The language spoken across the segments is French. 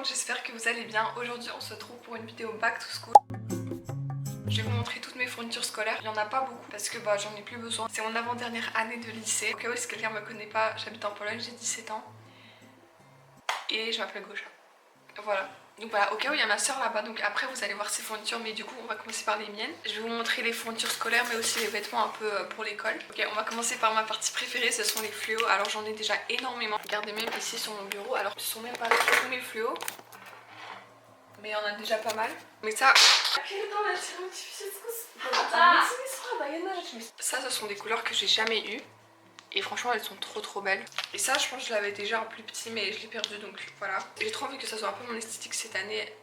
monde, j'espère que vous allez bien. Aujourd'hui on se retrouve pour une vidéo back to school. Je vais vous montrer toutes mes fournitures scolaires. Il n'y en a pas beaucoup parce que j'en ai plus besoin. C'est mon avant-dernière année de lycée. Au cas où si quelqu'un me connaît pas, j'habite en Pologne, j'ai 17 ans. Et je m'appelle Gosha. Voilà. Donc voilà, au cas où il y a ma soeur là-bas, donc après vous allez voir ses fournitures, mais du coup on va commencer par les miennes. Je vais vous montrer les fournitures scolaires mais aussi les vêtements un peu pour l'école. Ok, on va commencer par ma partie préférée, ce sont les fluos. Alors j'en ai déjà énormément. Regardez même ici sur mon bureau, alors ce sont même pas tous mes fluos. Mais il y en a déjà pas mal. Mais ça... Ça, ce sont des couleurs que j'ai jamais eues. Et franchement, elles sont trop belles. Et ça, je pense que je l'avais déjà en plus petit, mais je l'ai perdu, donc voilà. J'ai trop envie que ça soit un peu mon esthétique cette année.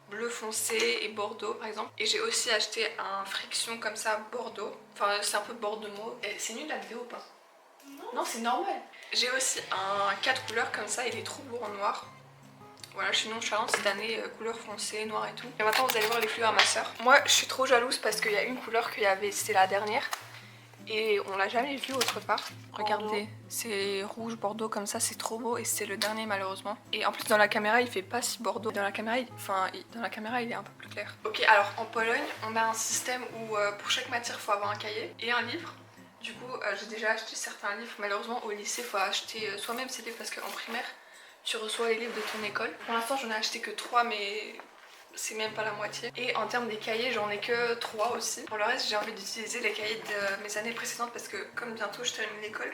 Bleu foncé et bordeaux, par exemple. Et j'ai aussi acheté un friction comme ça, bordeaux. Enfin, c'est un peu bordeaux mauve. C'est nul la vidéo ou pas? Non, c'est normal. J'ai aussi un 4 couleurs comme ça, il est trop beau en noir. Voilà, je suis nonchalante cette année, couleur foncée, noir et tout. Et maintenant vous allez voir les fluos à ma soeur. Moi je suis trop jalouse parce qu'il y a une couleur qu'il y avait, c'était la dernière. Et on l'a jamais vue autre part. Regardez, c'est rouge bordeaux comme ça, c'est trop beau et c'est le dernier malheureusement. Et en plus dans la caméra il fait pas si bordeaux. Dans la caméra, il est un peu plus clair. Ok, alors en Pologne on a un système où pour chaque matière il faut avoir un cahier et un livre. Du coup j'ai déjà acheté certains livres. Malheureusement au lycée il faut acheter soi-même ces livres parce qu'en primaire tu reçois les livres de ton école. Pour l'instant j'en ai acheté que 3 mais c'est même pas la moitié. Et en termes des cahiers j'en ai que 3 aussi. Pour le reste j'ai envie d'utiliser les cahiers de mes années précédentes parce que comme bientôt je termine l'école,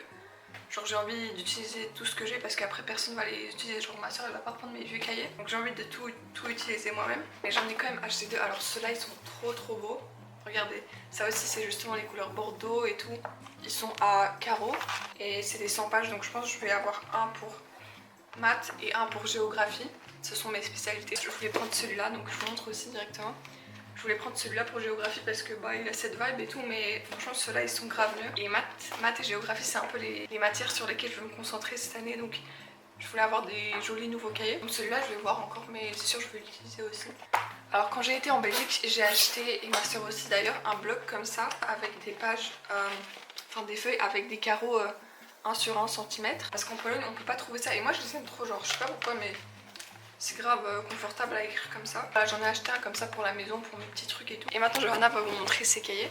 genre j'ai envie d'utiliser tout ce que j'ai parce qu'après personne va les utiliser. Genre ma soeur elle va pas prendre mes vieux cahiers. Donc j'ai envie de tout utiliser moi-même. Mais j'en ai quand même acheté 2. Alors ceux-là ils sont trop beaux. Regardez, ça aussi c'est justement les couleurs bordeaux et tout. Ils sont à carreaux et c'est des 100 pages donc je pense que je vais avoir un pour maths et un pour géographie. Ce sont mes spécialités. Je voulais prendre celui-là, donc je vous montre aussi directement. Je voulais prendre celui-là pour géographie parce que il a cette vibe et tout, mais franchement ceux-là ils sont grave mieux. Et maths et géographie c'est un peu les matières sur lesquelles je veux me concentrer cette année, donc je voulais avoir des jolis nouveaux cahiers. Donc celui-là je vais voir encore, mais c'est sûr je vais l'utiliser aussi. Alors quand j'ai été en Belgique, j'ai acheté, et ma soeur aussi d'ailleurs, un bloc comme ça avec des pages, enfin des feuilles avec des carreaux 1 sur 1 cm. Parce qu'en Pologne on peut pas trouver ça et moi je les aime trop, genre je sais pas pourquoi mais c'est grave confortable à écrire comme ça. Voilà, j'en ai acheté un comme ça pour la maison, pour mes petits trucs et tout. Et maintenant Johanna va vous montrer ses cahiers.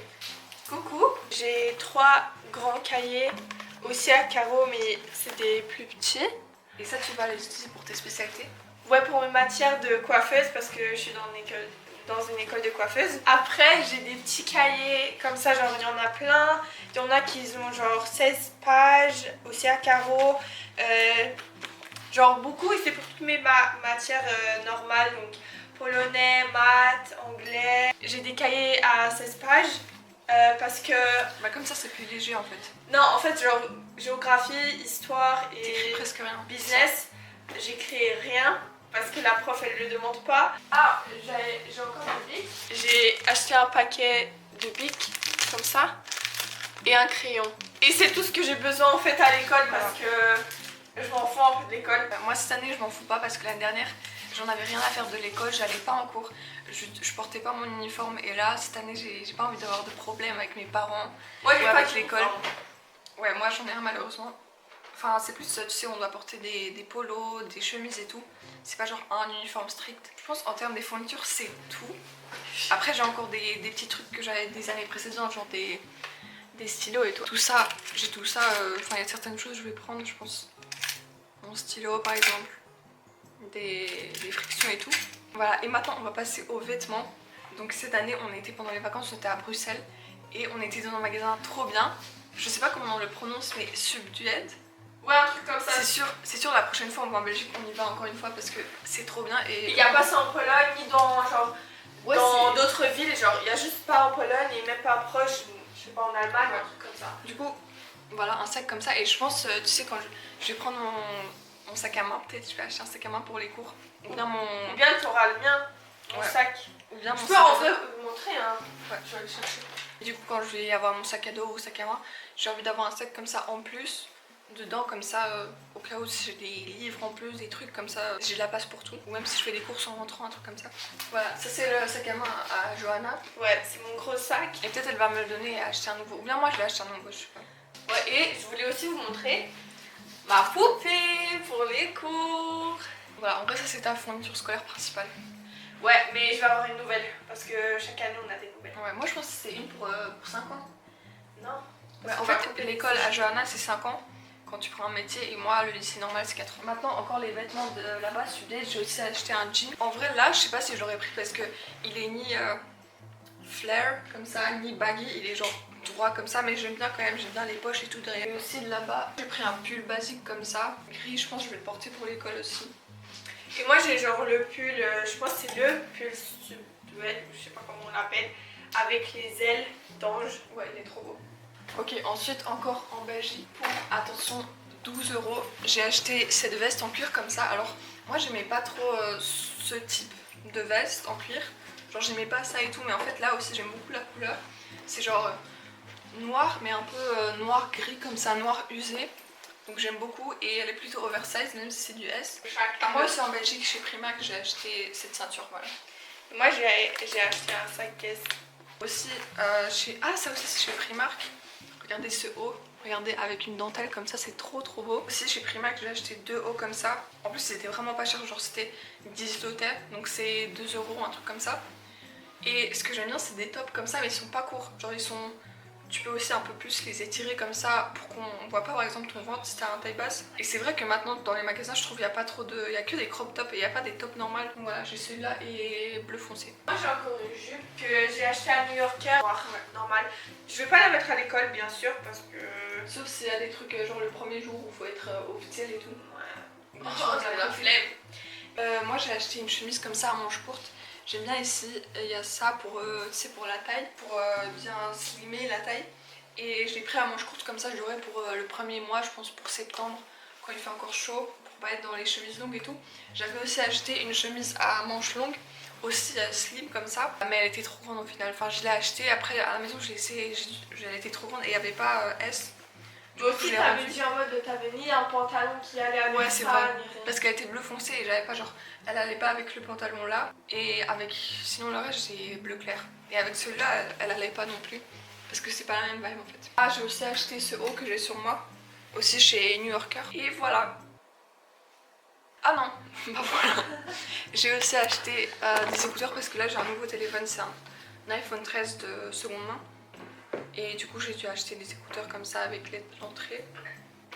Coucou, j'ai 3 grands cahiers aussi à carreaux mais c'est des plus petits. Et ça tu vas les utiliser pour tes spécialités? Ouais, pour mes matières de coiffeuse parce que je suis dans une école de coiffeuse. Après j'ai des petits cahiers comme ça, genre il y en a plein. Il y en a qui ont genre 16 pages aussi à carreaux. Genre beaucoup, et c'est pour toutes mes matières normales, donc polonais, maths, anglais. J'ai des cahiers à 16 pages parce que... comme ça c'est plus léger en fait. Non, en fait genre géographie, histoire et presque rien. Business, j'écris rien parce que la prof elle le demande pas. Ah, j'ai encore un bic. J'ai acheté un paquet de bics comme ça et un crayon. Et c'est tout ce que j'ai besoin en fait à l'école parce que... je m'en fous un peu de l'école. Moi cette année je m'en fous pas parce que l'année dernière j'en avais rien à faire de l'école, j'allais pas en cours, je portais pas mon uniforme et là cette année j'ai pas envie d'avoir de problème avec mes parents ou avec l'école. Ouais, moi j'en ai un malheureusement. Enfin c'est plus tu sais on doit porter des polos, des chemises et tout. C'est pas genre un uniforme strict. Je pense en termes des fournitures c'est tout. Après j'ai encore des petits trucs que j'avais des années précédentes, genre des stylos et tout. Tout ça, j'ai tout ça, enfin il y a certaines choses que je vais prendre je pense. Mon stylo par exemple, des frictions et tout. Voilà, et maintenant on va passer aux vêtements. Donc cette année on était pendant les vacances, on était à Bruxelles et on était dans un magasin trop bien. Je sais pas comment on le prononce mais Subdued. Ouais, un truc comme ça. C'est sûr la prochaine fois on va en Belgique, on y va encore une fois parce que c'est trop bien. Et il n'y a pas ça en Pologne ni dans genre dans d'autres villes, genre il y a juste pas en Pologne et même pas proche, je sais pas en Allemagne, un truc comme ça. Du coup voilà un sac comme ça et je pense tu sais quand je vais prendre mon sac à main, peut-être je vais acheter un sac à main pour les cours. Ou bien Ou bien tu auras le mien, mon sac. Ou bien mon je peux sac en vrai vous montrer hein. Ouais, je vais aller chercher. Du coup quand je vais avoir mon sac à dos ou sac à main, j'ai envie d'avoir un sac comme ça en plus. Dedans comme ça, au cas où si j'ai des livres en plus, des trucs comme ça, j'ai de la place pour tout. Ou même si je fais des courses en rentrant, un truc comme ça. Voilà, ça c'est le sac à main à Johanna. Ouais, c'est mon gros sac. Et peut-être elle va me le donner et acheter un nouveau. Ou bien moi je vais acheter un nouveau, je sais pas. Ouais, et je voulais aussi vous montrer ma poupée pour les cours. Voilà, en vrai ça c'est ta fourniture scolaire principale. Ouais, mais je vais avoir une nouvelle parce que chaque année on a des nouvelles. Ouais, moi je pense que c'est une pour 5 ans. Non. Ouais, en fait, l'école à Johanna c'est 5 ans quand tu prends un métier et moi le lycée normal c'est 4 ans. Maintenant encore les vêtements de là-bas, j'ai aussi acheté un jean. En vrai là je sais pas si je l'aurais pris parce que il est ni flare comme ça, ni baggy, il est genre droit comme ça, mais j'aime bien quand même, j'aime bien les poches et tout derrière. Et aussi de là-bas, j'ai pris un pull basique comme ça, gris, je pense que je vais le porter pour l'école aussi. Et moi j'ai genre le pull, je pense que c'est le pull sud-ouest, je sais pas comment on l'appelle, avec les ailes d'ange. Ouais, il est trop beau. Ok, ensuite encore en Belgique pour, attention, 12 €, j'ai acheté cette veste en cuir comme ça. Alors moi j'aimais pas trop ce type de veste en cuir, genre j'aimais pas ça et tout, mais en fait là aussi j'aime beaucoup la couleur. C'est genre noir mais un peu noir gris comme ça, noir usé. Donc j'aime beaucoup et elle est plutôt oversize même si c'est du S. Moi aussi en Belgique chez Primark j'ai acheté cette ceinture, voilà. Moi j'ai acheté un sac caisse. Aussi chez... Ah ça aussi c'est chez Primark. Regardez ce haut, regardez avec une dentelle comme ça, c'est trop beau. Aussi chez Primark j'ai acheté 2 hauts comme ça. En plus c'était vraiment pas cher, genre c'était 10 lotés, donc c'est 2 €, un truc comme ça. Et ce que j'aime bien c'est des tops comme ça mais ils sont pas courts, genre ils sont... Tu peux aussi un peu plus les étirer comme ça pour qu'on voit pas par exemple ton ventre si t'as un taille basse. Et c'est vrai que maintenant dans les magasins je trouve qu'il y a pas trop de... Il y a que des crop tops et il y a pas des tops normales. Donc voilà, j'ai celui-là et bleu foncé. Moi j'ai encore une jupe que j'ai achetée à New Yorker, normal. Je vais pas la mettre à l'école bien sûr parce que... Sauf s'il y a des trucs genre le premier jour où faut être officiel et tout. Ouais. Moi j'ai acheté une chemise comme ça à manches courtes. J'aime bien ici, il y a ça pour, pour la taille, pour bien slimer la taille. Et je l'ai pris à manches courtes comme ça, je l'aurai pour le premier mois, je pense pour septembre, quand il fait encore chaud, pour pas être dans les chemises longues et tout. J'avais aussi acheté une chemise à manches longues, aussi slim comme ça, mais elle était trop grande au final. Enfin je l'ai achetée, après à la maison je l'ai essayé, elle était trop grande et il n'y avait pas S. Moi aussi t'avais dit en mode t'avais ni un pantalon qui allait avec ouais, c'est ça, vrai. ni rien. Parce qu'elle était bleu foncé et j'avais pas genre... Elle allait pas avec le pantalon là. Et avec... Sinon le reste j'ai bleu clair. Et avec celui-là elle allait pas non plus. Parce que c'est pas la même vibe en fait. Ah j'ai aussi acheté ce haut que j'ai sur moi. Aussi chez New Yorker. Et voilà. Ah non, bah voilà. J'ai aussi acheté des écouteurs parce que là j'ai un nouveau téléphone. C'est un iPhone 13 de seconde main. Et du coup j'ai dû acheter des écouteurs comme ça avec l'entrée.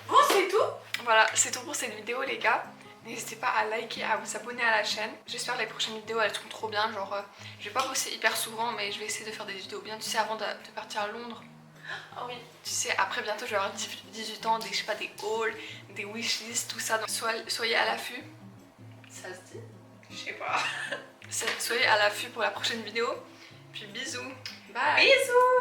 Bon c'est tout. Voilà, c'est tout pour cette vidéo les gars. N'hésitez pas à liker, à vous abonner à la chaîne. J'espère que les prochaines vidéos elles seront trop bien. Genre, je vais pas poster hyper souvent, mais je vais essayer de faire des vidéos bien. Tu sais, avant de partir à Londres. Ah oui. Tu sais, après bientôt je vais avoir 18 ans, je sais pas, des hauls, des wishlists, tout ça. Donc soyez à l'affût. Ça se dit? Je sais pas. Soyez à l'affût pour la prochaine vidéo. Puis bisous. Bye. Bisous.